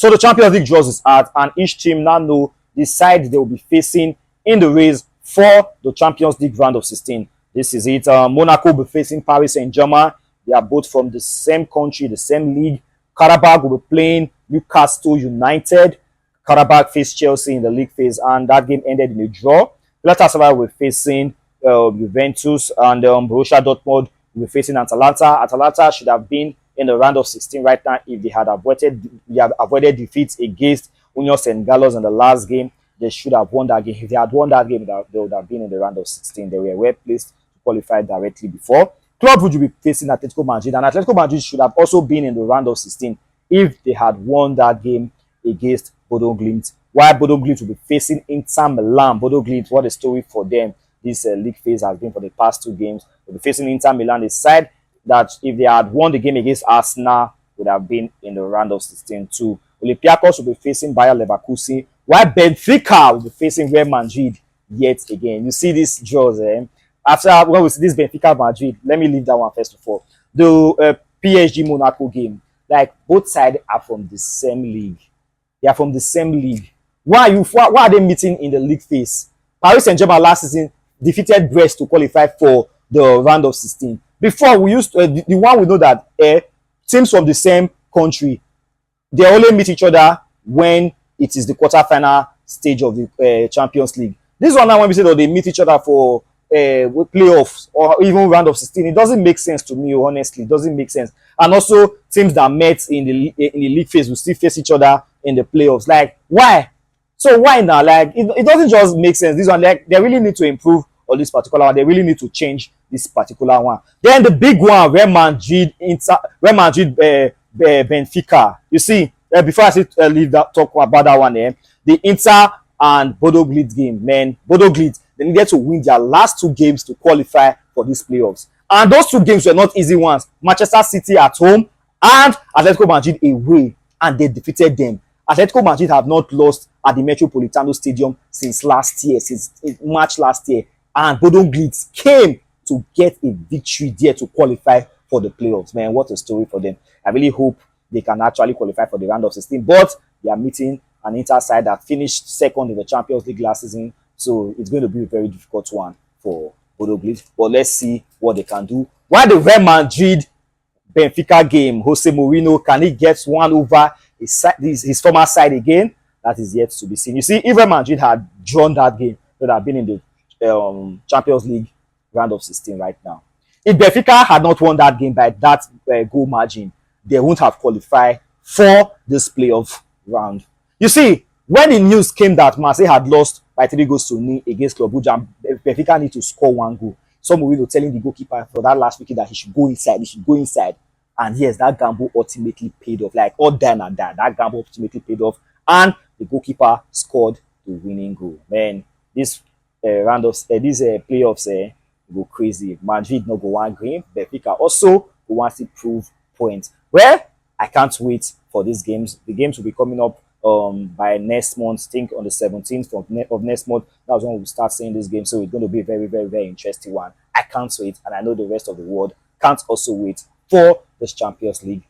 So the Champions League draws is out, and each team now know the side they will be facing in the race for the Champions League round of 16. This is it. Monaco will be facing Paris Saint-Germain. They are both from the same country, the same league. Karabakh will be playing Newcastle United. Karabakh faced Chelsea in the league phase, and that game ended in a draw. Galatasaray will be facing Juventus, and Borussia Dortmund will be facing Atalanta. Atalanta should have been in the round of 16 right now if they had avoided defeats against Union St. Gallos in the last game. They should have won that game. If they had won that game, they would have been in the round of 16. They were well placed to qualify directly before. Club would be facing Atletico Madrid, and Atletico Madrid should have also been in the round of 16 if they had won that game against Bodo Glimt. While Bodo Glimt will be facing Inter Milan. Bodo Glimt, what a story for them this league phase has been for the past 2 games. They'll be facing Inter Milan, a side that if they had won the game against Arsenal, would have been in the round of 16 too. Olympiacos will be facing Bayer Leverkusen, while Benfica will be facing Real Madrid yet again. You see these draws, after when we see this Benfica Madrid, let me leave that one first of all. The PSG Monaco game, like both sides are from the same league. They are from the same league. Why are they meeting in the league phase? Paris Saint-Germain last season defeated Brest to qualify for the round of 16. Before we used to, the one we know that teams from the same country, they only meet each other when it is the quarterfinal stage of the Champions League. This one now when we say that they meet each other for playoffs or even round of 16, it doesn't make sense to me, honestly. It doesn't make sense. And also teams that met in the league phase will still face each other in the playoffs. Like, why? So why now? Like, it doesn't just make sense. This one, like, they really need to improve on this particular one. They really need to change this particular one. Then the big one, Real Madrid, Benfica. You see, before I leave that, talk about that one, the Inter and Bodo Glimt game, man. Bodo Glimt, they needed to win their last 2 games to qualify for these playoffs. And those 2 games were not easy ones. Manchester City at home and Atletico Madrid away, and they defeated them. Atletico Madrid have not lost at the Metropolitano Stadium since last year, since March last year. And Bodo Glimt came to get a victory there to qualify for the playoffs. Man, what a story for them. I really hope they can actually qualify for the round of 16. But they are meeting an Inter side that finished second in the Champions League last season. So it's going to be a very difficult one for Bodo Glimt. But let's see what they can do. While the Real Madrid Benfica game, Jose Mourinho, can he get one over his former side again? That is yet to be seen. You see, if Real Madrid had drawn that game, they would have been in the Champions League round of 16 right now. If Benfica had not won that game by that goal margin, they wouldn't have qualified for this playoff round. You see, when the news came that Marseille had lost by 3-0 against Club Brugge, Benfica need to score 1 goal. Some were telling the goalkeeper for that last week that he should go inside. And yes, that gamble ultimately paid off. Like all done and done, that gamble ultimately paid off, and the goalkeeper scored the winning goal. Man, this round of these playoffs go crazy. Madrid no go 1 game. Benfica also go want to prove points. Well, I can't wait for these games. The games will be coming up by next month. I think on the 17th of next month. That's when we'll start seeing this game. So it's going to be a very, very, very interesting one. I can't wait, and I know the rest of the world can't also wait for this Champions League